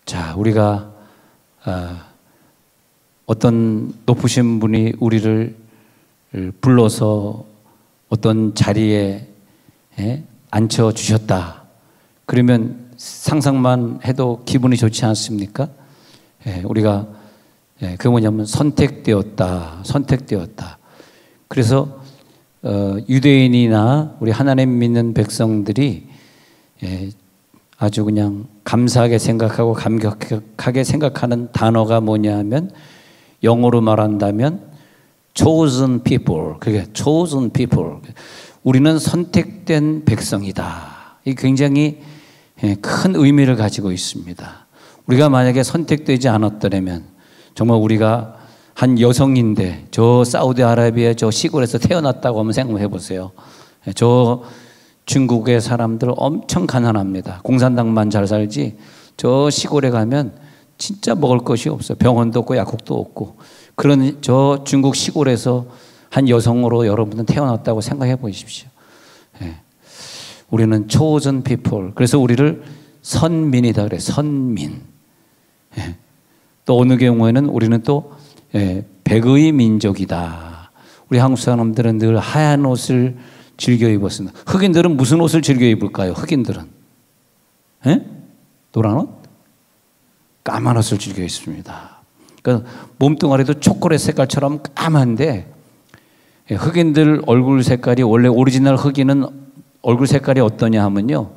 자, 우리가 어떤 높으신 분이 우리를 불러서 어떤 자리에 앉혀주셨다. 그러면 상상만 해도 기분이 좋지 않습니까? 우리가 그게 뭐냐면 선택되었다. 선택되었다. 그래서 유대인이나 우리 하나님 믿는 백성들이 아주 그냥 감사하게 생각하고 감격하게 생각하는 단어가 뭐냐 하면 영어로 말한다면 chosen people. 그게 chosen people. 우리는 선택된 백성이다. 이 굉장히 큰 의미를 가지고 있습니다. 우리가 만약에 선택되지 않았더라면 정말 우리가 한 여성인데 저 사우디아라비아 저 시골에서 태어났다고 한번 생각해 보세요. 저 중국의 사람들 엄청 가난합니다. 공산당만 잘 살지 저 시골에 가면 진짜 먹을 것이 없어요. 병원도 없고 약국도 없고. 그런 저 중국 시골에서 한 여성으로 여러분은 태어났다고 생각해 보십시오. 우리는 chosen people. 그래서 우리를 선민이다 그래. 선민. 또 어느 경우에는 우리는 또 백의 민족이다. 우리 한국 사람들은 늘 하얀 옷을 즐겨 입었습니다. 흑인들은 무슨 옷을 즐겨 입을까요? 흑인들은 노란 옷? 까만 옷을 즐겨 입습니다. 그러니까 몸뚱아리도 초콜릿 색깔처럼 까만데 흑인들 얼굴 색깔이 원래 오리지널 흑인은 얼굴 색깔이 어떠냐 하면요,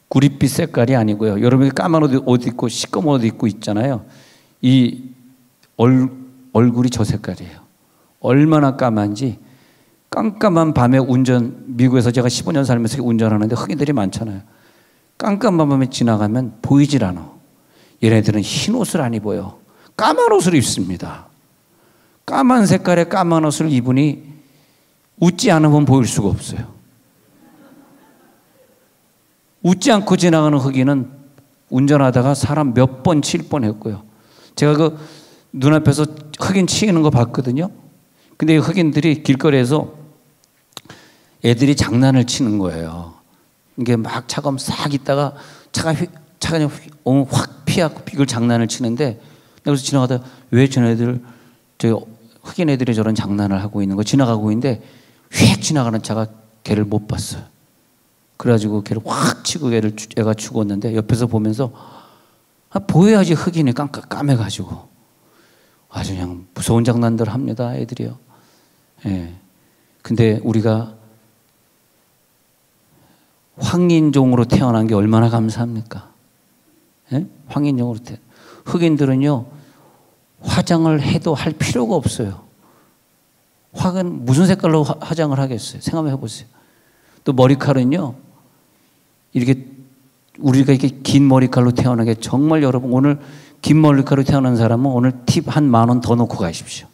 구릿빛 색깔이 아니고요. 여러분이 까만 옷 입고 시꺼먼 옷 입고 있잖아요. 이 얼굴이 저 색깔이에요. 얼마나 까만지. 깜깜한 밤에 미국에서 제가 15년 살면서 운전하는데 흑인들이 많잖아요. 깜깜한 밤에 지나가면 보이질 않아. 얘네들은 흰 옷을 안 입어요. 까만 옷을 입습니다. 까만 색깔의 까만 옷을 입으니 웃지 않으면 보일 수가 없어요. 웃지 않고 지나가는 흑인은 운전하다가 사람 몇 번 칠 뻔했고요. 제가 그 눈앞에서 흑인 치이는 거 봤거든요. 근데 흑인들이 길거리에서 애들이 장난을 치는 거예요. 이게 막 차가 싹 있다가 차가 그냥 확 피하고 이걸 장난을 치는데, 여기서 지나가다 왜 쟤네들 흑인 애들이 저런 장난을 하고 있는 거 지나가고 있는데 휙 지나가는 차가 걔를 못 봤어요. 그래가지고 걔를 확 치고 애가 죽었는데 옆에서 보면서 보여야지 흑인이 까매가지고 아주 그냥 무서운 장난들 합니다, 애들이요. 근데 우리가 황인종으로 태어난 게 얼마나 감사합니까? 황인종으로 흑인들은요, 화장을 해도 할 필요가 없어요. 화는 무슨 색깔로 화장을 하겠어요? 생각해 보세요. 또 머리칼은요, 이렇게 우리가 이렇게 긴 머리칼로 태어난 게 정말 여러분, 오늘 긴 머리칼로 태어난 사람은 오늘 팁 한 10,000원 더 넣고 가십시오.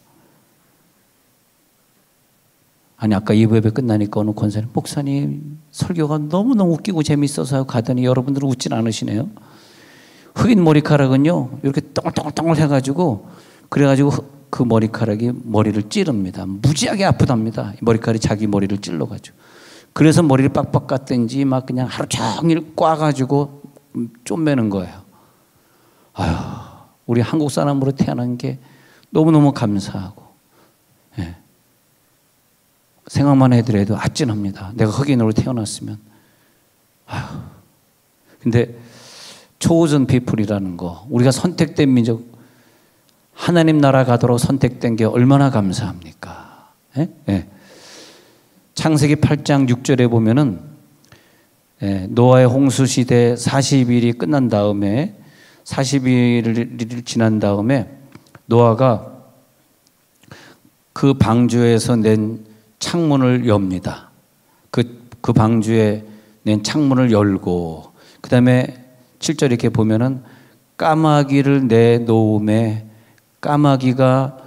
아니, 아까 2부 예배 끝나니까 어느 권사님, 목사님 설교가 너무너무 웃기고 재밌어서 가더니 여러분들은 웃진 않으시네요. 흑인 머리카락은요, 이렇게 동글동글 해가지고, 그래가지고 그 머리카락이 머리를 찌릅니다. 무지하게 아프답니다. 머리카락이 자기 머리를 찔러가지고. 그래서 머리를 빡빡 깠든지 막 그냥 하루 종일 꽈가지고 쪼매는 거예요. 아휴, 우리 한국 사람으로 태어난 게 너무너무 감사하고, 생각만 해더라도 아찔합니다. 내가 흑인으로 태어났으면. 아휴. 근데 chosen people이라는 거, 우리가 선택된 민족, 하나님 나라 가도록 선택된 게 얼마나 감사합니까? 창세기 8장 6절에 보면은 노아의 홍수 시대 40일이 끝난 다음에 40일이 지난 다음에 노아가 그 방주에서 낸 창문을 엽니다. 그 방주에 낸 창문을 열고, 그 다음에 7절 이렇게 보면은 까마귀를 내놓음에 까마귀가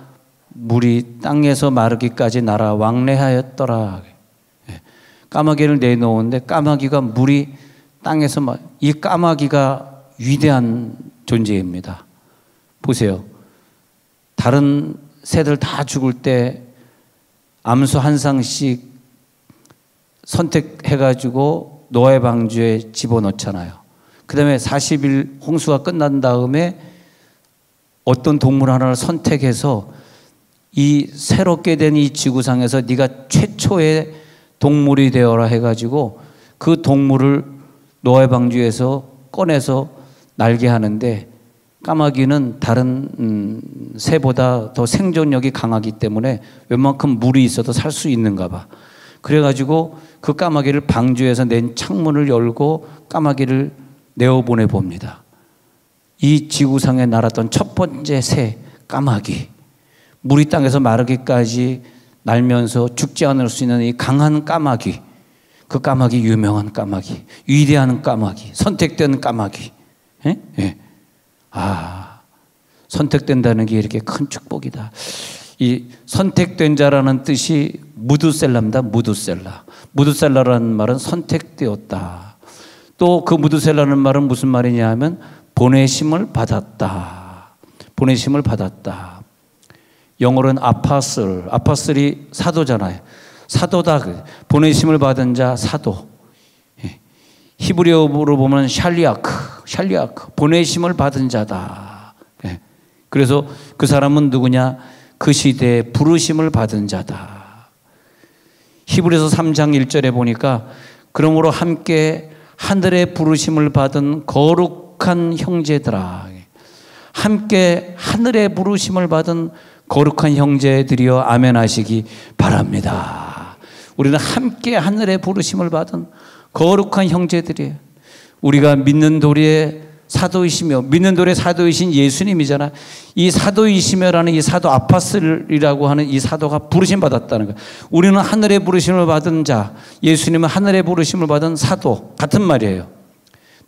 물이 땅에서 마르기까지 날아 왕래하였더라. 까마귀를 내놓은데 까마귀가 물이 땅에서 이 까마귀가 위대한 존재입니다. 보세요. 다른 새들 다 죽을 때 암수 한 쌍씩 선택해가지고 노아의 방주에 집어넣잖아요. 그 다음에 40일 홍수가 끝난 다음에 어떤 동물 하나를 선택해서 이 새롭게 된 이 지구상에서 네가 최초의 동물이 되어라 해가지고 그 동물을 노아의 방주에서 꺼내서 날게 하는데, 까마귀는 다른 새보다 더 생존력이 강하기 때문에 웬만큼 물이 있어도 살 수 있는가 봐. 그래가지고 그 까마귀를 방주에서 낸 창문을 열고 까마귀를 내어보내 봅니다. 이 지구상에 날았던 첫 번째 새 까마귀, 물이 땅에서 마르기까지 날면서 죽지 않을 수 있는 이 강한 까마귀, 그 까마귀, 유명한 까마귀, 위대한 까마귀, 선택된 까마귀. 예? 예. 아, 선택된다는 게 이렇게 큰 축복이다. 이 선택된 자라는 뜻이 무드셀라입니다. 무드셀라. 무드셀라라는 말은 선택되었다. 또 그 무드셀라는 말은 무슨 말이냐 하면 보내심을 받았다. 보내심을 받았다. 영어로는 아파슬. 아파슬이 사도잖아요. 사도다. 보내심을 받은 자 사도. 히브리어로 보면 샬리아크. 보내심을 받은 자다. 그래서 그 사람은 누구냐? 그 시대에 부르심을 받은 자다. 히브리서 3장 1절에 보니까 그러므로 함께 하늘의 부르심을 받은 거룩한 형제들아. 함께 하늘의 부르심을 받은 거룩한 형제들이여 아멘 하시기 바랍니다. 우리는 함께 하늘의 부르심을 받은 거룩한 형제들이에요. 우리가 믿는 도리의 사도이시며, 믿는 도리의 사도이신 예수님이잖아. 이 사도이시며라는 이 사도 아파슬이라고 하는 이 사도가 부르심 받았다는 거야. 우리는 하늘의 부르심을 받은 자, 예수님은 하늘의 부르심을 받은 사도, 같은 말이에요.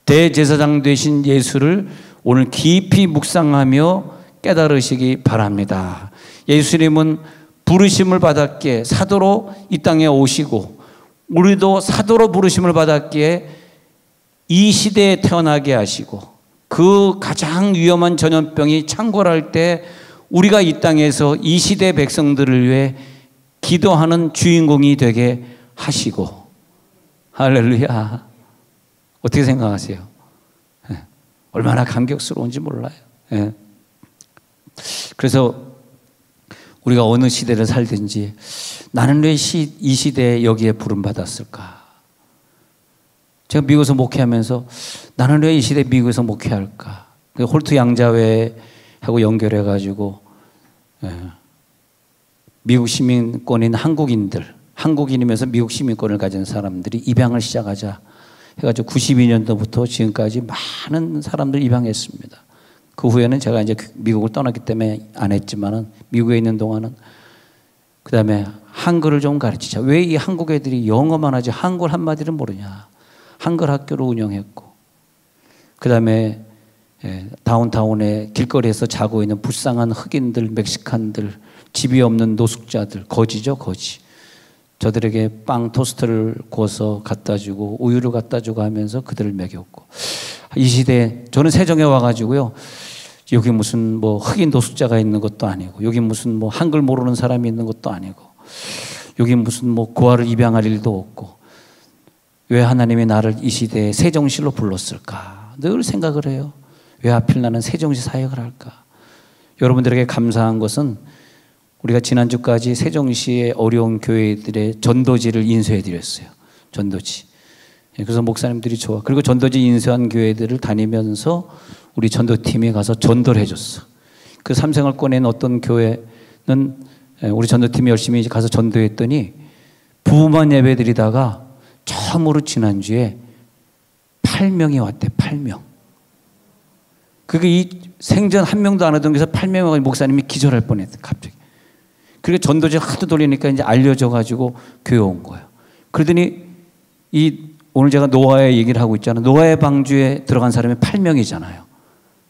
대제사장 되신 예수를 오늘 깊이 묵상하며 깨달으시기 바랍니다. 예수님은 부르심을 받았기에 사도로 이 땅에 오시고, 우리도 사도로 부르심을 받았기에 이 시대에 태어나게 하시고, 그 가장 위험한 전염병이 창궐할 때 우리가 이 땅에서 이 시대 백성들을 위해 기도하는 주인공이 되게 하시고. 할렐루야. 어떻게 생각하세요? 얼마나 감격스러운지 몰라요. 그래서 우리가 어느 시대를 살든지 나는 왜 이 시대에 여기에 부름받았을까? 제가 미국에서 목회하면서 나는 왜 이 시대에 미국에서 목회할까? 홀트 양자회하고 연결해가지고 미국 시민권인 한국인이면서 미국 시민권을 가진 사람들이 입양을 시작하자 해가지고 92년도부터 지금까지 많은 사람들 입양했습니다. 그 후에는 제가 이제 미국을 떠났기 때문에 안 했지만은 미국에 있는 동안은 그 다음에 한글을 좀 가르치자. 왜 이 한국 애들이 영어만 하지 한글 한마디를 모르냐. 한글 학교를 운영했고, 그 다음에 다운타운에 길거리에서 자고 있는 불쌍한 흑인들, 멕시칸들, 집이 없는 노숙자들, 거지죠, 거지. 저들에게 빵 토스트를 구워서 갖다 주고 우유를 갖다 주고 하면서 그들을 먹였고. 이 시대에 저는 세종에 와가지고요, 여기 무슨 뭐 흑인 노숙자가 있는 것도 아니고, 여기 무슨 뭐 한글 모르는 사람이 있는 것도 아니고, 여기 무슨 뭐 고아를 입양할 일도 없고, 왜 하나님이 나를 이 시대에 세종시로 불렀을까? 늘 생각을 해요. 왜 하필 나는 세종시 사역을 할까? 여러분들에게 감사한 것은 우리가 지난주까지 세종시의 어려운 교회들의 전도지를 인수해 드렸어요. 전도지. 그래서 목사님들이 좋아. 그리고 전도지 인수한 교회들을 다니면서 우리 전도팀이 가서 전도를 해줬어. 그 삼생을 꺼낸 어떤 교회는 우리 전도팀이 열심히 가서 전도했더니 부부만 예배드리다가 처음으로 지난주에 8명이 왔대. 8명. 그게 이 생전 한 명도 안 하던 데서 8명의 목사님이 기절할 뻔했대. 갑자기. 그리고 전도지 하도 돌리니까 이제 알려져가지고 교회 온 거예요. 그러더니 오늘 제가 노아의 얘기를 하고 있잖아요. 노아의 방주에 들어간 사람이 8명이잖아요.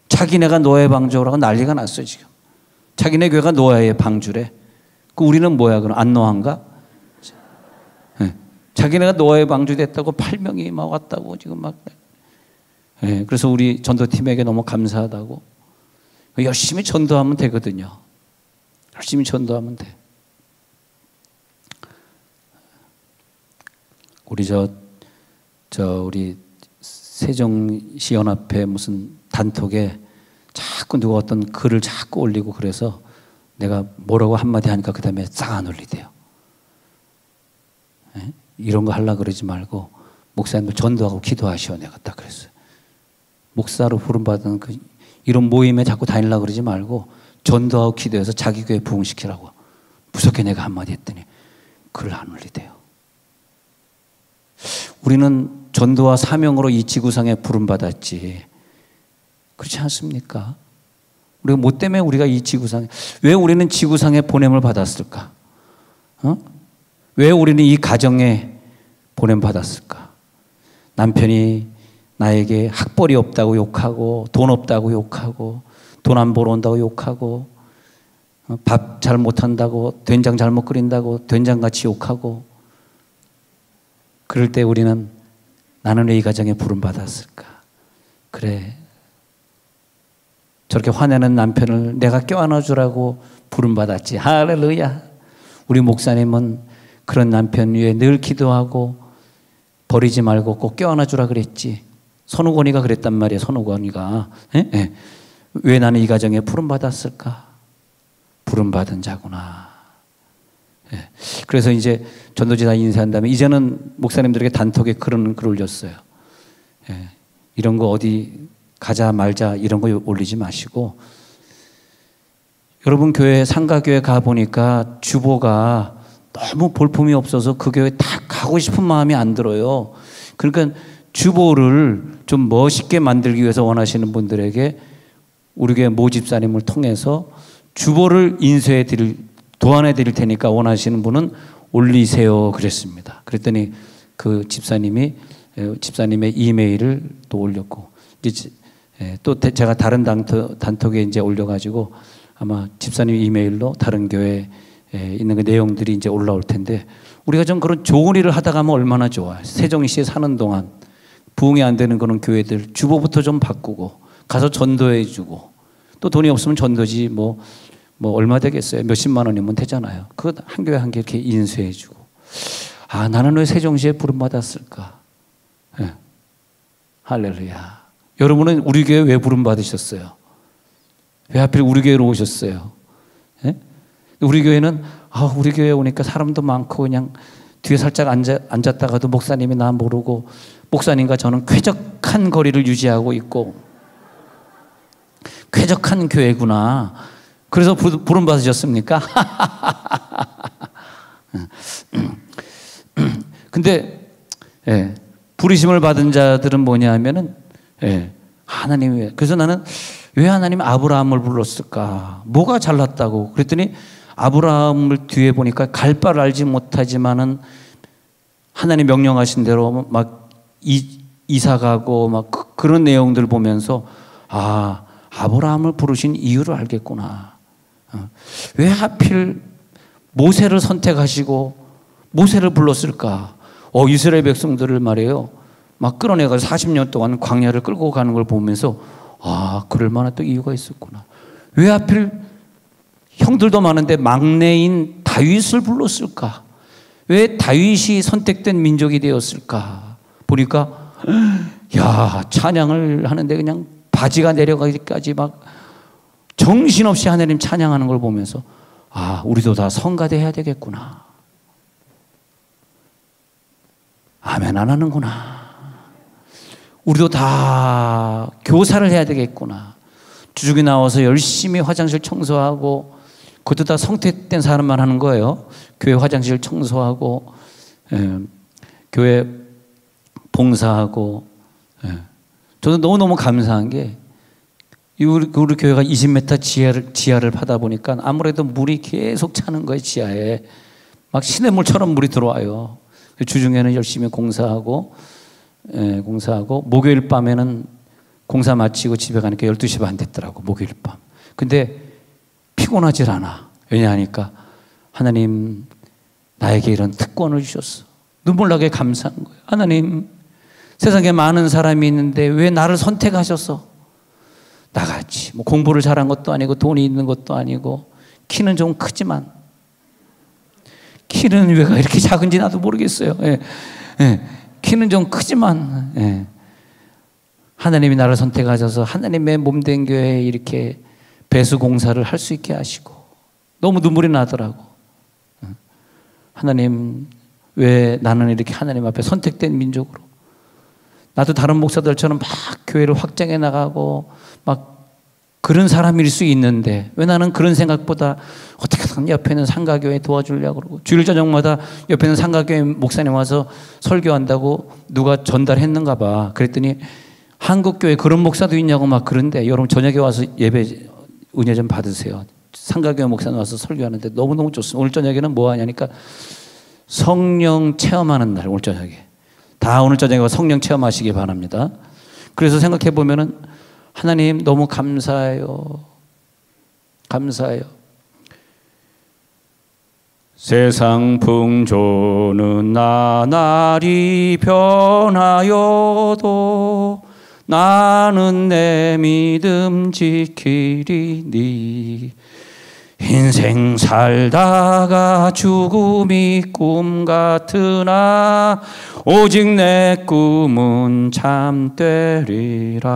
자기네가 노아의 방주라고 난리가 났어요, 지금. 자기네 교회가 노아의 방주래. 우리는 뭐야, 그럼 안노아인가? 네. 자기네가 노아의 방주 됐다고 8명이 막 왔다고 지금 막. 네. 그래서 우리 전도팀에게 너무 감사하다고. 열심히 전도하면 되거든요. 열심히 전도하면 돼. 우리 우리 세종시 연합회 무슨 단톡에 자꾸 누가 어떤 글을 자꾸 올리고 그래서 내가 뭐라고 한마디 하니까 그 다음에 싹 안 올리대요. 예? 이런 거 하려고 그러지 말고 목사님들 전도하고 기도하시오. 내가 딱 그랬어요. 목사로 부름받은 이런 모임에 자꾸 다니려고 그러지 말고 전도하고 기도해서 자기 교회 부흥시키라고 무섭게 내가 한마디 했더니 글을 안 올리대요. 우리는 전도와 사명으로 이 지구상에 부름받았지. 그렇지 않습니까? 우리가 뭐 때문에 우리가 이 지구상에, 왜 우리는 지구상에 보냄을 받았을까? 왜 우리는 이 가정에 보냄 받았을까? 남편이 나에게 학벌이 없다고 욕하고 돈 없다고 욕하고 돈 안 벌어온다고 욕하고 밥 잘 못한다고 된장 잘못 끓인다고 된장같이 욕하고 그럴 때 우리는 나는 왜 이 가정에 부름받았을까? 그래, 저렇게 화내는 남편을 내가 껴안아 주라고 부름받았지. 할렐루야. 우리 목사님은 그런 남편 위에 늘 기도하고 버리지 말고 꼭 껴안아 주라 그랬지. 선우건이가 그랬단 말이에요. 선우건이가. 왜 나는 이 가정에 부름받았을까? 부름받은 자구나. 그래서 이제 전도지사 인사한 다음에 이제는 목사님들에게 단톡에 글을 올렸어요. 이런 거 어디 가자 말자 이런 거 올리지 마시고, 여러분 교회 상가교회 가보니까 주보가 너무 볼품이 없어서 그 교회 다 가고 싶은 마음이 안 들어요. 그러니까 주보를 좀 멋있게 만들기 위해서 원하시는 분들에게 우리 교회 모 집사님을 통해서 주보를 인쇄해 도안해 드릴 테니까 원하시는 분은 올리세요 그랬습니다. 그랬더니 그 집사님의 이메일을 또 올렸고, 이제 또 제가 다른 단톡에 이제 올려가지고 아마 집사님 이메일로 다른 교회에 있는 그 내용들이 이제 올라올 텐데, 우리가 좀 그런 좋은 일을 하다 가면 얼마나 좋아요. 세종시에 사는 동안 부흥이 안 되는 그런 교회들 주보부터 좀 바꾸고 가서 전도해 주고, 또 돈이 없으면 전도지 뭐 얼마 되겠어요. 몇십만 원이면 되잖아요. 그거 한 교회 한 개 이렇게 인수해 주고. 아, 나는 왜 세종시에 부름받았을까? 네. 할렐루야. 여러분은 우리 교회 왜 부름받으셨어요? 왜 하필 우리 교회로 오셨어요? 네? 우리 교회는 우리 교회에 오니까 사람도 많고 그냥 뒤에 살짝 앉았다가도 목사님이 나 모르고 목사님과 저는 쾌적한 거리를 유지하고 있고, 쾌적한 교회구나. 그래서 부름 받으셨습니까? 근데 부르심을 받은 자들은 뭐냐 하면은 하나님이, 그래서 나는 왜 하나님이 아브라함을 불렀을까? 뭐가 잘났다고? 그랬더니 아브라함을 뒤에 보니까 갈 바를 알지 못하지만은 하나님 명령하신 대로 막 이사 가고 막 그런 내용들을 보면서 아브라함을 부르신 이유를 알겠구나. 왜 하필 모세를 선택하시고 모세를 불렀을까? 이스라엘 백성들을 말이에요, 막 끌어내가지고 40년 동안 광야를 끌고 가는 걸 보면서 그럴 만한 또 이유가 있었구나. 왜 하필 형들도 많은데 막내인 다윗을 불렀을까? 왜 다윗이 선택된 민족이 되었을까? 보니까 찬양을 하는데 그냥 바지가 내려가기까지 막 정신없이 하나님 찬양하는 걸 보면서 우리도 다 성가대 해야 되겠구나. 아멘 안 하는구나. 우리도 다 교사를 해야 되겠구나. 주중에 나와서 열심히 화장실 청소하고, 그것도 다 성택된 사람만 하는 거예요. 교회 화장실 청소하고 교회 봉사하고. 저는 너무너무 감사한 게 우리 교회가 20m 지하를 파다 보니까 아무래도 물이 계속 차는 거예요. 지하에 막 시냇물처럼 물이 들어와요. 주중에는 열심히 공사하고 목요일 밤에는 공사 마치고 집에 가니까 12시 반 됐더라고, 목요일 밤. 근데 피곤하질 않아. 왜냐하니까 하나님 나에게 이런 특권을 주셨어. 눈물 나게 감사한 거예요. 하나님, 세상에 많은 사람이 있는데 왜 나를 선택하셔서 나같이 공부를 잘한 것도 아니고 돈이 있는 것도 아니고 키는 좀 크지만, 키는 왜 이렇게 작은지 나도 모르겠어요. 키는 좀 크지만 하나님이 나를 선택하셔서 하나님의 몸된 교회에 이렇게 배수 공사를 할 수 있게 하시고 너무 눈물이 나더라고. 하나님, 왜 나는 이렇게 하나님 앞에 선택된 민족으로, 나도 다른 목사들처럼 막 교회를 확장해 나가고 막 그런 사람일 수 있는데 왜 나는 그런 생각보다 어떻게든 옆에 있는 상가교회 도와주려고 그러고, 주일 저녁마다 옆에 있는 상가교회 목사님 와서 설교한다고 누가 전달했는가 봐. 그랬더니 한국교회 그런 목사도 있냐고 막 그런데, 여러분 저녁에 와서 예배 은혜 좀 받으세요. 상가교회 목사님 와서 설교하는데 너무너무 좋습니다. 오늘 저녁에는 뭐 하냐니까 성령 체험하는 날, 오늘 저녁에. 다 오늘 저녁에 성령 체험하시기 바랍니다. 그래서 생각해 보면은 하나님 너무 감사해요. 감사해요. 세상 풍조는 나날이 변하여도 나는 내 믿음 지키리니. 인생 살다가 죽음이 꿈 같으나 오직 내 꿈은 참되리라.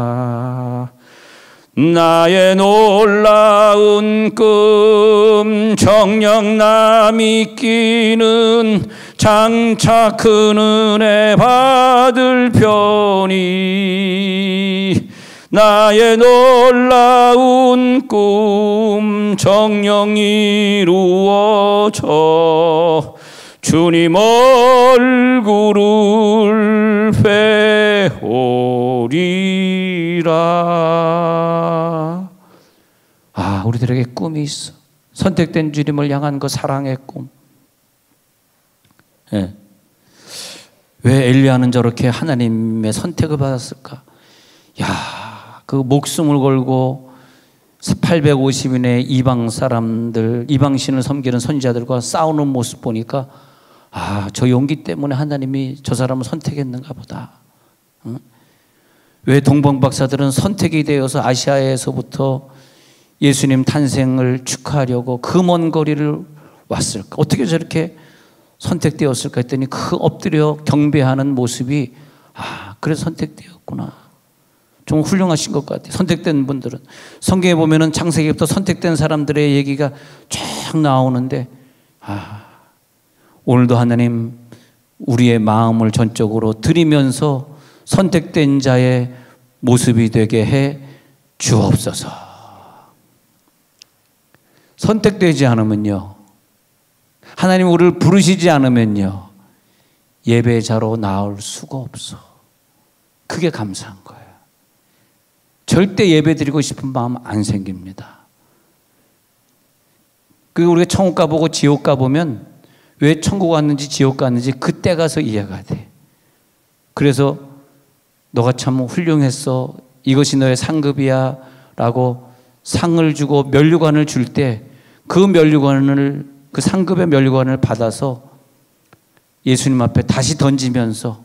나의 놀라운 꿈 정녕 나 믿기는 장차 큰 은혜 받을 편이. 나의 놀라운 꿈 정녕 이루어져 주님 얼굴을 배우리라. 아, 우리들에게 꿈이 있어. 선택된 주님을 향한 그 사랑의 꿈. 네. 왜 엘리야는 저렇게 하나님의 선택을 받았을까? 야, 그 목숨을 걸고 850인의 이방 사람들, 이방신을 섬기는 선지자들과 싸우는 모습 보니까 아, 저 용기 때문에 하나님이 저 사람을 선택했는가 보다. 응? 왜 동방박사들은 선택이 되어서 아시아에서부터 예수님 탄생을 축하하려고 그 먼 거리를 왔을까? 어떻게 저렇게 선택되었을까 했더니 그 엎드려 경배하는 모습이, 아, 그래서 선택되었구나. 좀 훌륭하신 것 같아요. 선택된 분들은. 성경에 보면은 창세기부터 선택된 사람들의 얘기가 쫙 나오는데, 아, 오늘도 하나님 우리의 마음을 전적으로 드리면서 선택된 자의 모습이 되게 해 주옵소서. 선택되지 않으면요, 하나님 우리를 부르시지 않으면요, 예배자로 나올 수가 없어. 그게 감사한 거예요. 절대 예배 드리고 싶은 마음 안 생깁니다. 그리고 우리가 천국 가보고 지옥 가보면 왜 천국 갔는지 지옥 갔는지 그때 가서 이해가 돼. 그래서 너가 참 훌륭했어, 이것이 너의 상급이야 라고 상을 주고 면류관을 줄 때 그 면류관을, 그 상급의 면류관을 받아서 예수님 앞에 다시 던지면서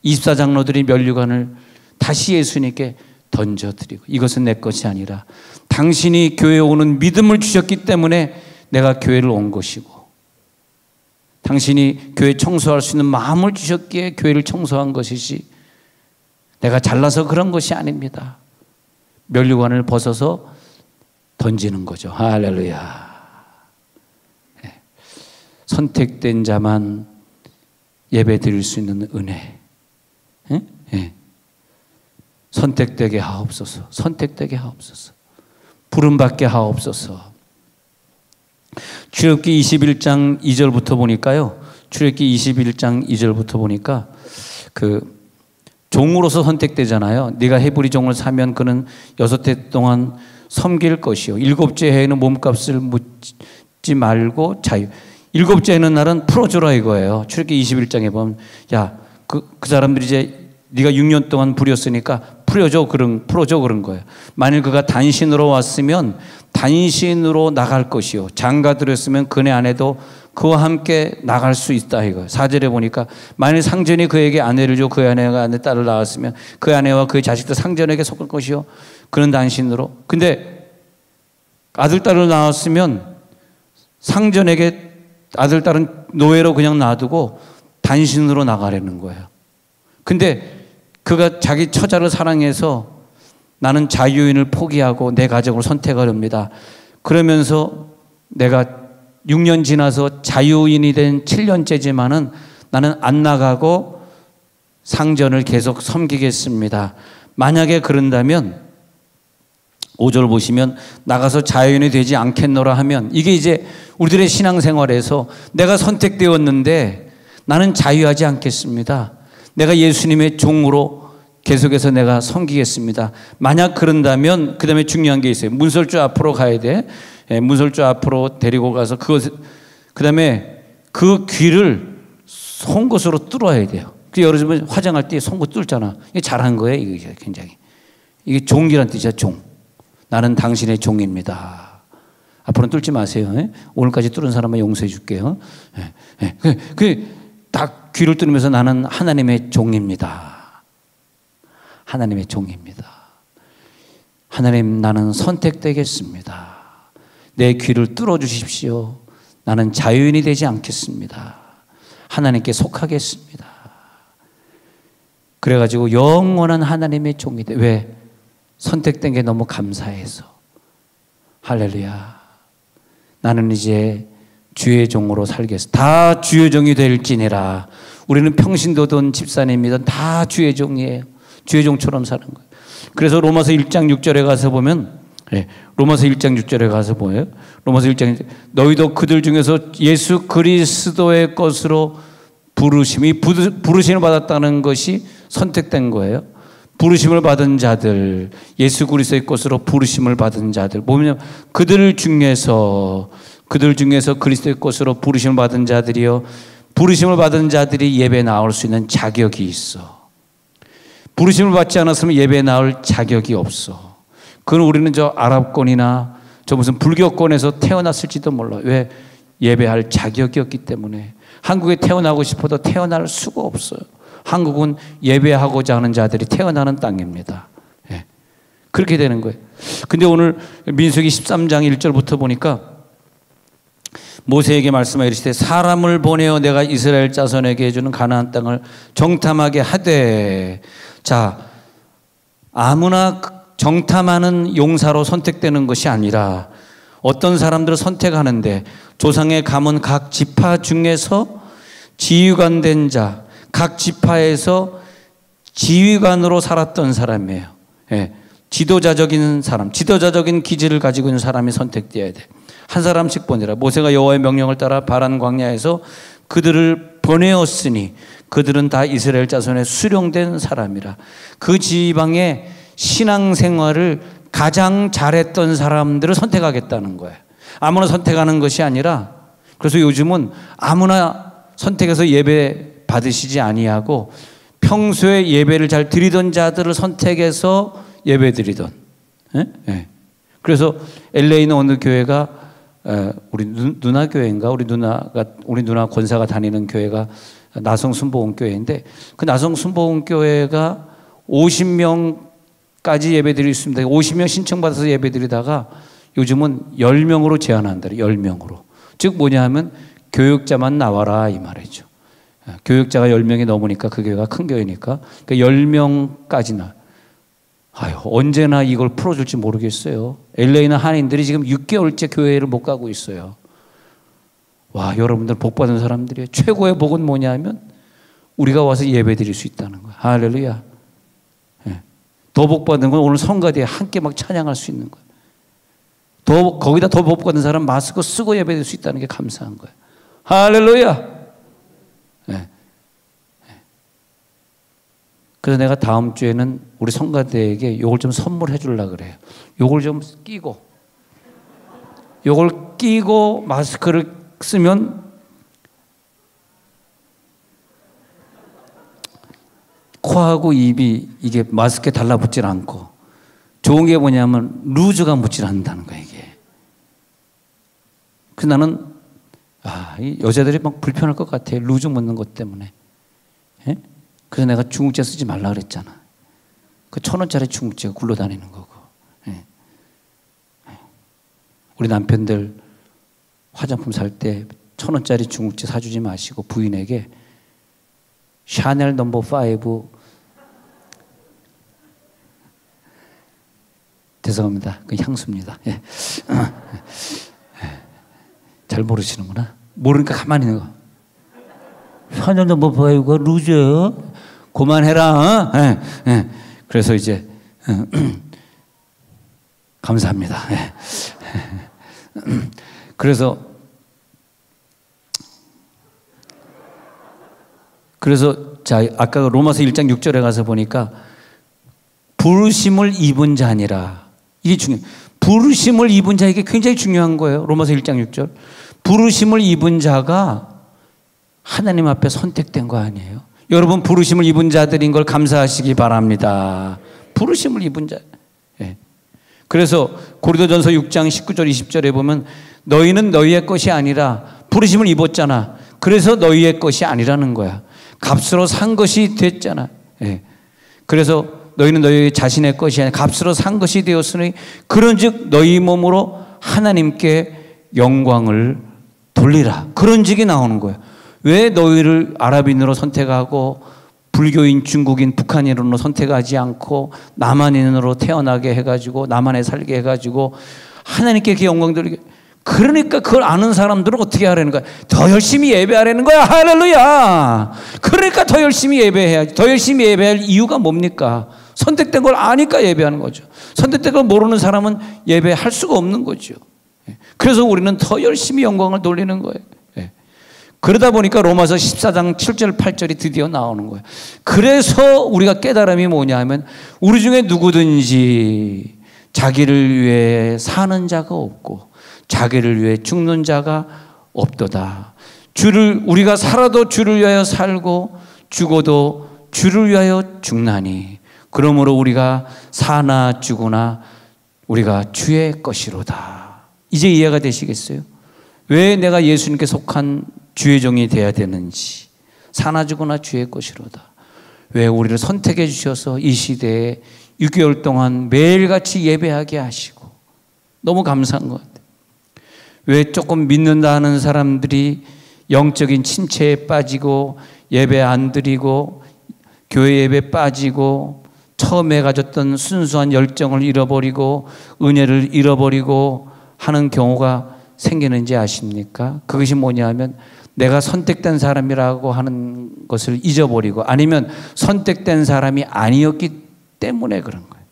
24장로들이 면류관을 다시 예수님께 던져드리고, 이것은 내 것이 아니라 당신이 교회에 오는 믿음을 주셨기 때문에 내가 교회를 온 것이고, 당신이 교회 청소할 수 있는 마음을 주셨기에 교회를 청소한 것이지 내가 잘나서 그런 것이 아닙니다. 면류관을 벗어서 던지는 거죠. 할렐루야. 네. 선택된 자만 예배 드릴 수 있는 은혜. 네? 네. 선택되게 하옵소서. 선택되게 하옵소서. 부름받게 하옵소서. 출애굽기 21장 2절부터 보니까요, 출애굽기 21장 2절부터 보니까 그 종으로서 선택되잖아요. 네가 헤브리 종을 사면 그는 6해 동안 섬길 것이요, 7째 해에는 몸값을 묻지 말고 자유. 7째 해는 날은 풀어주라 이거예요. 출애굽기 21장에 보면, 야, 그 사람들이 이제 네가 6년 동안 부렸으니까 풀어줘 그런 거예요. 만일 그가 단신으로 왔으면 단신으로 나갈 것이요, 장가들였으면 그네 아내도 그와 함께 나갈 수 있다 이거예요. 4절에 보니까 만일 상전이 그에게 아내를 줘 그 아내가 아내 딸을 낳았으면 그 아내와 그의 자식도 상전에게 속을 것이요, 그는 단신으로. 근데 아들 딸을 낳았으면 상전에게 아들 딸은 노예로 그냥 놔두고 단신으로 나가려는 거예요. 근데 그가 자기 처자를 사랑해서 나는 자유인을 포기하고 내 가정을 선택하렵니다. 그러면서 내가 6년 지나서 자유인이 된 7년째지만은 나는 안 나가고 상전을 계속 섬기겠습니다. 만약에 그런다면 5절 보시면 나가서 자유인이 되지 않겠노라 하면, 이게 이제 우리들의 신앙생활에서 내가 선택되었는데 나는 자유하지 않겠습니다. 내가 예수님의 종으로 계속해서 내가 섬기겠습니다. 만약 그런다면 그 다음에 중요한 게 있어요. 문설주 앞으로 가야 돼. 문설주 앞으로 데리고 가서 그 다음에 그 귀를 송곳으로 뚫어야 돼요. 여러분 화장할 때 송곳 뚫잖아. 이게 잘한 거예요. 이게 굉장히. 이게 종이란 뜻이야. 종. 나는 당신의 종입니다. 앞으로는 뚫지 마세요. 오늘까지 뚫은 사람은 용서해 줄게요. 딱 귀를 뚫으면서 나는 하나님의 종입니다. 하나님의 종입니다. 하나님, 나는 선택되겠습니다. 내 귀를 뚫어 주십시오. 나는 자유인이 되지 않겠습니다. 하나님께 속하겠습니다. 그래가지고 영원한 하나님의 종이 돼. 왜? 선택된 게 너무 감사해서. 할렐루야. 나는 이제 주의 종으로 살겠어. 다 주의 종이 될지니라. 우리는 평신도든 집사님이든 다 주의 종이에요. 주의 종처럼 사는 거예요. 그래서 로마서 1장 6절에 가서 보면, 로마서 1장 6절에 가서 뭐예요? 로마서 1장 너희도 그들 중에서 예수 그리스도의 것으로 부르심을 받았다는 것이 선택된 거예요. 부르심을 받은 자들, 예수 그리스도의 것으로 부르심을 받은 자들, 뭐냐면 그들 중에서 그리스도의 것으로 부르심을 받은 자들이요, 부르심을 받은 자들이 예배 나올 수 있는 자격이 있어. 부르심을 받지 않았으면 예배 나올 자격이 없어. 그건 우리는 저 아랍권이나 저 무슨 불교권에서 태어났을지도 몰라. 왜? 예배할 자격이 없기 때문에. 한국에 태어나고 싶어도 태어날 수가 없어요. 한국은 예배하고자 하는 자들이 태어나는 땅입니다. 그렇게 되는 거예요. 근데 오늘 민수기 13장 1절부터 보니까 모세에게 말씀하여 이르시되 사람을 보내어 내가 이스라엘 자손에게 해주는 가나안 땅을 정탐하게 하되. 자, 아무나 정탐하는 용사로 선택되는 것이 아니라 어떤 사람들을 선택하는데 조상의 가문 각 지파 중에서 지휘관 된 자, 각 지파에서 지휘관으로 살았던 사람이에요. 지도자적인 사람, 지도자적인 기질을 가지고 있는 사람이 선택되어야 돼. 한 사람씩 보내라. 모세가 여호와의 명령을 따라 바란 광야에서 그들을 보내었으니 그들은 다 이스라엘 자손의 수령된 사람이라. 그 지방의 신앙생활을 가장 잘했던 사람들을 선택하겠다는 거예요. 아무나 선택하는 것이 아니라, 그래서 요즘은 아무나 선택해서 예배 받으시지 아니하고 평소에 예배를 잘 드리던 자들을 선택해서 예배 드리던. 그래서 LA는 어느 교회가 우리 누나 교회인가? 우리 누나 권사가 다니는 교회가 나성 순복음교회인데, 그 나성 순복음교회가 50명까지 예배 드릴 수 있습니다. 50명 신청받아서 예배 드리다가 요즘은 10명으로 제한한다. 10명으로. 즉 뭐냐 하면 교육자만 나와라 이 말이죠. 교육자가 10명이 넘으니까 그 교회가 큰 교회니까. 그러니까 10명까지나. 아유, 언제나 이걸 풀어줄지 모르겠어요. LA는 한인들이 지금 6개월째 교회를 못 가고 있어요. 와, 여러분들 복 받은 사람들이에요. 최고의 복은 뭐냐 하면 우리가 와서 예배 드릴 수 있다는 거예요. 할렐루야. 더 복 받은 건 오늘 성가대에 함께 막 찬양할 수 있는 거예요. 거기다 더 복 받은 사람 마스크 쓰고 예배 드릴 수 있다는 게 감사한 거예요. 할렐루야. 그래서 내가 다음 주에는 우리 성가대에게 요걸 좀 선물해 주려고 그래요. 요걸 좀 끼고 마스크를 쓰면 코하고 입이 이게 마스크에 달라붙질 않고, 좋은 게 뭐냐면 루즈가 묻질 않는다는 거야 이게. 그래서 나는 이 여자들이 막 불편할 것 같아. 루즈 묻는 것 때문에. 그래서 내가 중국제 쓰지 말라 그랬잖아. 그 1,000원짜리 중국제가 굴러다니는 거고. 우리 남편들 화장품 살 때 1,000원짜리 중국제 사주지 마시고 부인에게 샤넬 넘버 5 죄송합니다. 그 향수입니다. 예. 잘 모르시는구나. 모르니까 가만히 있는 거. 화장도 못 봐요, 이거 루저. 그만해라. 예. 예. 그래서 이제 감사합니다. 예. 그래서 자, 아까 로마서 1장 6절에 가서 보니까 부르심을 입은 자니라. 이게 중요해요. 부르심을 입은 자, 이게 굉장히 중요한 거예요. 로마서 1장 6절. 부르심을 입은 자가 하나님 앞에 선택된 거 아니에요? 여러분, 부르심을 입은 자들인 걸 감사하시기 바랍니다. 부르심을 입은 자. 예. 그래서 고린도전서 6장 19절 20절에 보면 너희는 너희의 것이 아니라 부르심을 입었잖아. 그래서 너희의 것이 아니라는 거야. 값으로 산 것이 됐잖아. 예. 그래서 너희는 너희 자신의 것이 아니라 값으로 산 것이 되었으니 그런즉 너희 몸으로 하나님께 영광을 돌리라. 그런 직이 나오는 거예요. 왜 너희를 아랍인으로 선택하고 불교인, 중국인, 북한인으로 선택하지 않고 남한인으로 태어나게 해가지고 남한에 살게 해가지고 하나님께 그 영광 돌리게. 그러니까 그걸 아는 사람들은 어떻게 하라는 거야? 더 열심히 예배하라는 거야. 할렐루야. 그러니까 더 열심히 예배해야지. 더 열심히 예배할 이유가 뭡니까? 선택된 걸 아니까 예배하는 거죠. 선택된 걸 모르는 사람은 예배할 수가 없는 거죠. 그래서 우리는 더 열심히 영광을 돌리는 거예요. 그러다 보니까 로마서 14장 7절 8절이 드디어 나오는 거예요. 그래서 우리가 깨달음이 뭐냐 하면 우리 중에 누구든지 자기를 위해 사는 자가 없고 자기를 위해 죽는 자가 없도다. 우리가 살아도 주를 위하여 살고 죽어도 주를 위하여 죽나니 그러므로 우리가 사나 죽으나 우리가 주의 것이로다. 이제 이해가 되시겠어요? 왜 내가 예수님께 속한 주의 종이 되어야 되는지. 사나 죽으나 주의 것이로다. 왜 우리를 선택해 주셔서 이 시대에 6개월 동안 매일같이 예배하게 하시고 너무 감사한 것 같아요. 왜 조금 믿는다 하는 사람들이 영적인 침체에 빠지고 예배 안 드리고 교회 예배 빠지고 처음에 가졌던 순수한 열정을 잃어버리고 은혜를 잃어버리고 하는 경우가 생기는지 아십니까? 그것이 뭐냐 하면 내가 선택된 사람이라고 하는 것을 잊어버리고 아니면 선택된 사람이 아니었기 때문에 그런 거예요.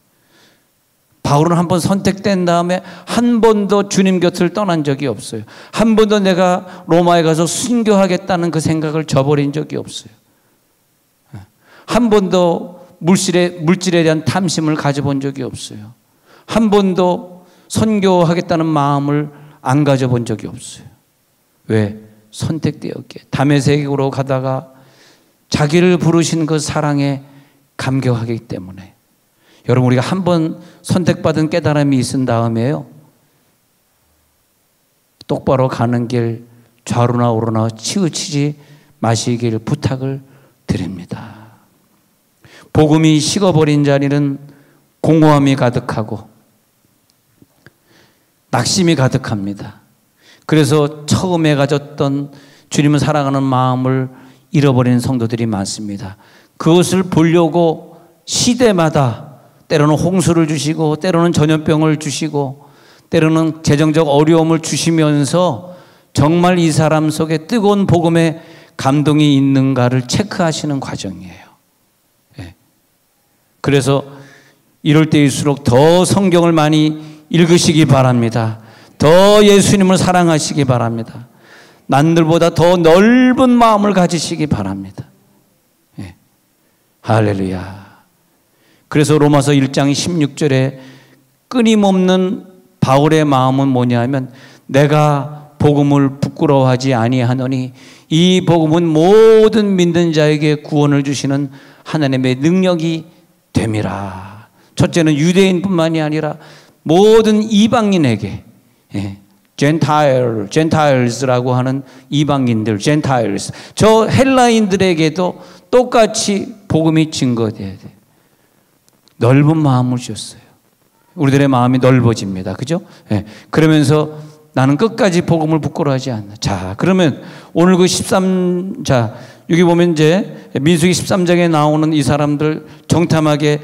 바울은 한 번 선택된 다음에 한 번도 주님 곁을 떠난 적이 없어요. 한 번도 내가 로마에 가서 순교하겠다는 그 생각을 저버린 적이 없어요. 한 번도 물질에 대한 탐심을 가져본 적이 없어요. 한 번도 선교하겠다는 마음을 안 가져본 적이 없어요. 왜? 선택되었기에. 다메섹으로 가다가 자기를 부르신 그 사랑에 감격하기 때문에. 여러분, 우리가 한 번 선택받은 깨달음이 있은 다음에요, 똑바로 가는 길 좌로나 우로나 치우치지 마시길 부탁을 드립니다. 복음이 식어버린 자리는 공허함이 가득하고 낙심이 가득합니다. 그래서 처음에 가졌던 주님을 사랑하는 마음을 잃어버리는 성도들이 많습니다. 그것을 보려고 시대마다 때로는 홍수를 주시고 때로는 전염병을 주시고 때로는 재정적 어려움을 주시면서 정말 이 사람 속에 뜨거운 복음의 감동이 있는가를 체크하시는 과정이에요. 그래서 이럴 때일수록 더 성경을 많이 읽으시기 바랍니다. 더 예수님을 사랑하시기 바랍니다. 남들보다 더 넓은 마음을 가지시기 바랍니다. 할렐루야. 그래서 로마서 1장 16절에 끊임없는 바울의 마음은 뭐냐 하면 내가 복음을 부끄러워하지 아니하노니 이 복음은 모든 믿는 자에게 구원을 주시는 하나님의 능력이 됨이라. 첫째는 유대인뿐만이 아니라 모든 이방인에게, 젠타일스라고 하는 이방인들, 젠타일스, 저 헬라인들에게도 똑같이 복음이 증거돼야 돼요. 넓은 마음을 주셨어요. 우리들의 마음이 넓어집니다. 그죠? 그러면서 나는 끝까지 복음을 부끄러워하지 않나. 자, 그러면 오늘 그 여기 보면 이제 민수기 13장에 나오는 이 사람들 정탐하게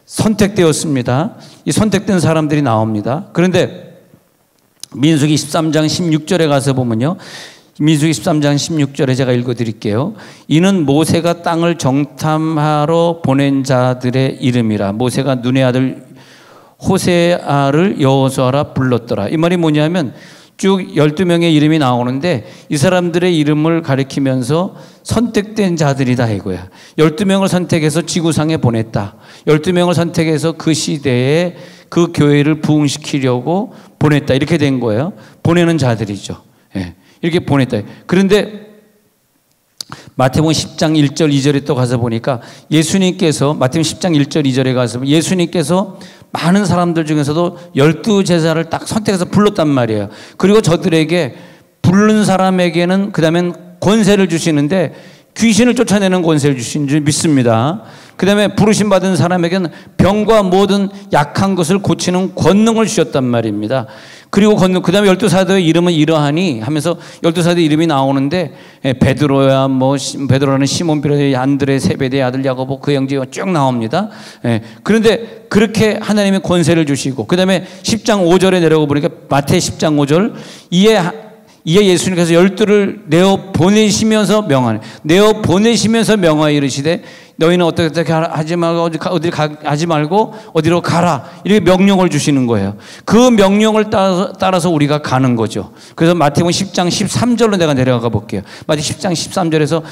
선택되었습니다. 이 선택된 사람들이 나옵니다. 그런데 민수기 13장 16절에 가서 보면요. 민수기 13장 16절에 제가 읽어드릴게요. 이는 모세가 땅을 정탐하러 보낸 자들의 이름이라. 모세가 눈의 아들 호세아를 여호수아라 불렀더라. 이 말이 뭐냐면 쭉 12명의 이름이 나오는데 이 사람들의 이름을 가리키면서 선택된 자들이다 이거야. 12명을 선택해서 지구상에 보냈다. 12명을 선택해서 그 시대에 그 교회를 부흥시키려고 보냈다. 이렇게 된 거예요. 보내는 자들이죠. 예. 이렇게 보냈다. 그런데 마태복음 10장 1절 2절에 또 가서 보니까 예수님께서 마태복음 10장 1절 2절에 가서 예수님께서 많은 사람들 중에서도 12제자를 딱 선택해서 불렀단 말이에요. 그리고 저들에게 부른 사람에게는 그 다음엔 권세를 주시는데 귀신을 쫓아내는 권세를 주신 줄 믿습니다. 그 다음에 부르심 받은 사람에게는 병과 모든 약한 것을 고치는 권능을 주셨단 말입니다. 그리고 그 다음에 12사도의 이름은 이러하니 하면서 12사도의 이름이 나오는데 베드로야 베드로는 시몬 베드로의 안드레 세베대의 아들 야고보 그 형제가 쭉 나옵니다. 그런데 그렇게 하나님의 권세를 주시고 그 다음에 10장 5절에 내려가 보니까 마태 10장 5절 이에 예수님께서 12를 내어 보내시면서 명하여 이르시되 너희는 어떻게 하지 말고 어디 하지 말고 어디로 가라 이렇게 명령을 주시는 거예요. 그 명령을 따라서 우리가 가는 거죠. 그래서 마태복음 10장 13절로 내가 내려가 볼게요. 마태복음 10장 13절에서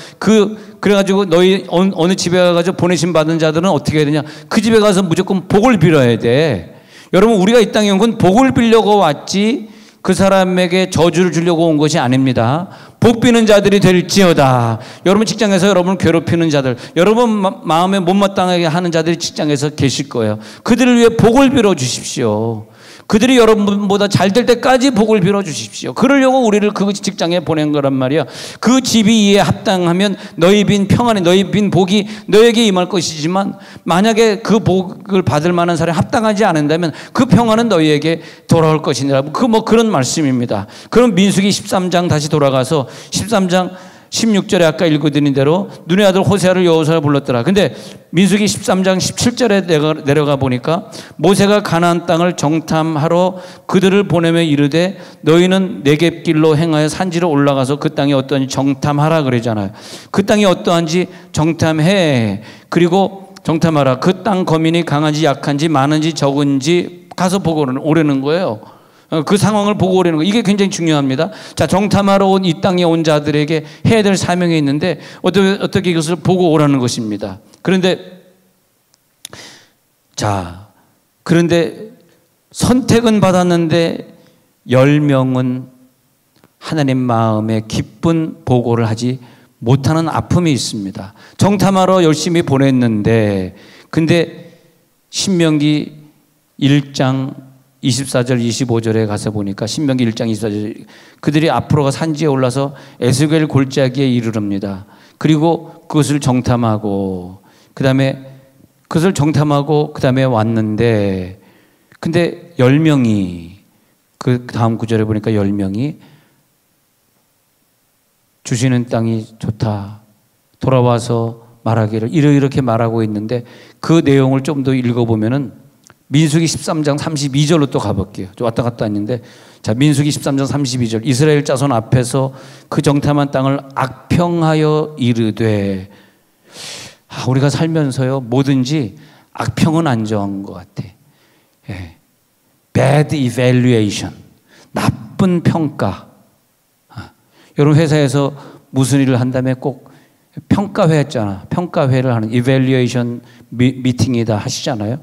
그래가지고 너희 어느 집에 가가지고 보내심 받은 자들은 어떻게 해야 되냐? 그 집에 가서 무조건 복을 빌어야 돼. 여러분 우리가 이 땅에 온 건 복을 빌려고 왔지. 그 사람에게 저주를 주려고 온 것이 아닙니다. 복 비는 자들이 될지어다. 여러분 직장에서 여러분을 괴롭히는 자들, 여러분 마음에 못마땅하게 하는 자들이 직장에서 계실 거예요. 그들을 위해 복을 빌어 주십시오. 그들이 여러분보다 잘 될 때까지 복을 빌어 주십시오. 그러려고 우리를 그 직장에 보낸 거란 말이야. 그 집이 이에 합당하면 너희 빈 평안에 너희 빈 복이 너에게 임할 것이지만 만약에 그 복을 받을 만한 사람이 합당하지 않는다면 그 평안은 너희에게 돌아올 것이니라. 그런 말씀입니다. 그럼 민수기 13장 다시 돌아가서 13장 16절에 아까 읽어드린 대로 눈의 아들 호세아를 여호수아라 불렀더라. 근데 민수기 13장 17절에 내려가 보니까 모세가 가나안 땅을 정탐하러 그들을 보내며 이르되 너희는 네겝길로 행하여 산지로 올라가서 그 땅이 어떠한지 정탐하라 그러잖아요. 그 땅이 어떠한지 정탐해. 그리고 정탐하라. 그 땅 거민이 강한지 약한지 많은지 적은지 가서 보고 오라는 거예요. 그 상황을 보고 오라는 거. 이게 굉장히 중요합니다. 자, 정탐하러 온 이 땅에 온 자들에게 해야 될 사명이 있는데 어떻게 이것을 보고 오라는 것입니다. 그런데 선택은 받았는데 10명은 하나님 마음에 기쁜 보고를 하지 못하는 아픔이 있습니다. 정탐하러 열심히 보냈는데 근데 신명기 1장 24절 25절에 가서 보니까 신명기 1장 24절 그들이 앞으로가 산지에 올라서 에스겔 골짜기에 이르릅니다. 그리고 그것을 정탐하고 그다음에 왔는데 근데 10명이 그 다음 구절에 보니까 10명이 주시는 땅이 좋다. 돌아와서 말하기를 이렇게 말하고 있는데 그 내용을 좀 더 읽어보면은 민수기 13장 32절로 또 가볼게요. 왔다 갔다 했는데 자 민수기 13장 32절 이스라엘 자손 앞에서 그 정탐한 땅을 악평하여 이르되 우리가 살면서요 뭐든지 악평은 안 좋은 것 같아. Bad evaluation 나쁜 평가. 여러분 회사에서 무슨 일을 한다면 꼭 평가회 했잖아. 평가회를 하는 evaluation 미팅이다 하시잖아요.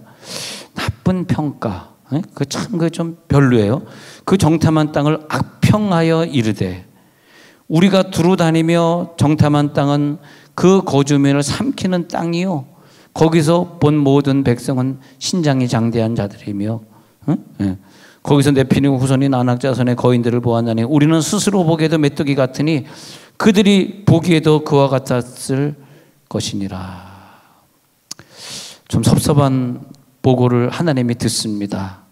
나쁜 평가. 그 좀 별로예요. 그 정탐한 땅을 악평하여 이르되 우리가 두루 다니며 정탐한 땅은 그 거주민을 삼키는 땅이요. 거기서 본 모든 백성은 신장이 장대한 자들이며 거기서 네피림 후손이 안악자손의 거인들을 보았나니 우리는 스스로 보기에도 메뚜기 같으니 그들이 보기에도 그와 같았을 것이니라. 좀 섭섭한 보고를 하나님이 듣습니다.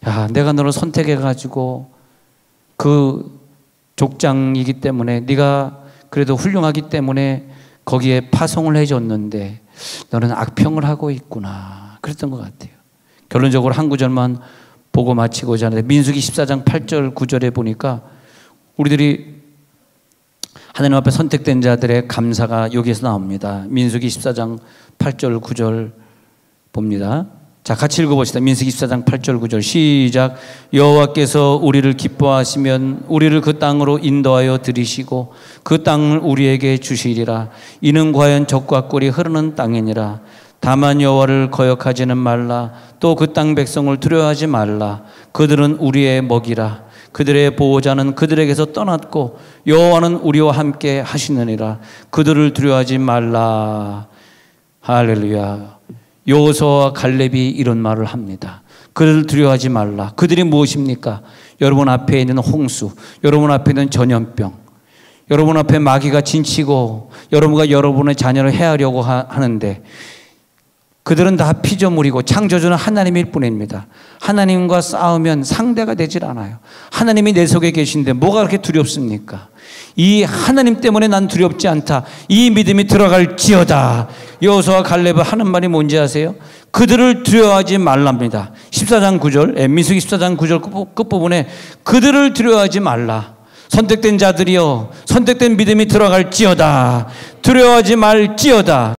야, 내가 너를 선택해가지고 그 족장이기 때문에 네가 그래도 훌륭하기 때문에 거기에 파송을 해줬는데 너는 악평을 하고 있구나. 그랬던 것 같아요. 결론적으로 한 구절만 보고 마치고자 하는데 민수기 14장 8절 9절에 보니까 우리들이 하나님 앞에 선택된 자들의 감사가 여기에서 나옵니다. 민수기 14장 8절 9절 봅니다. 자, 같이 읽어봅시다. 민수기 14장 8절 9절 시작. 여호와께서 우리를 기뻐하시면 우리를 그 땅으로 인도하여 들이시고 그 땅을 우리에게 주시리라. 이는 과연 젖과 꿀이 흐르는 땅이니라. 다만 여호와를 거역하지는 말라. 또 그 땅 백성을 두려워하지 말라. 그들은 우리의 먹이라. 그들의 보호자는 그들에게서 떠났고 여호와는 우리와 함께 하시느니라. 그들을 두려워하지 말라. 할렐루야. 여호수아와 갈렙이 이런 말을 합니다. 그들을 두려워하지 말라. 그들이 무엇입니까? 여러분 앞에 있는 홍수, 여러분 앞에 있는 전염병, 여러분 앞에 마귀가 진치고 여러분과 여러분의 자녀를 해하려고 하는데 그들은 다 피조물이고 창조주는 하나님일 뿐입니다. 하나님과 싸우면 상대가 되질 않아요. 하나님이 내 속에 계신데 뭐가 그렇게 두렵습니까? 이 하나님 때문에 난 두렵지 않다. 이 믿음이 들어갈지어다. 여호수아와 갈렙이 하는 말이 뭔지 아세요? 그들을 두려워하지 말랍니다. 14장 9절, 민수기 14장 9절 끝부분에 그들을 두려워하지 말라. 선택된 자들이여, 선택된 믿음이 들어갈지어다. 두려워하지 말지어다.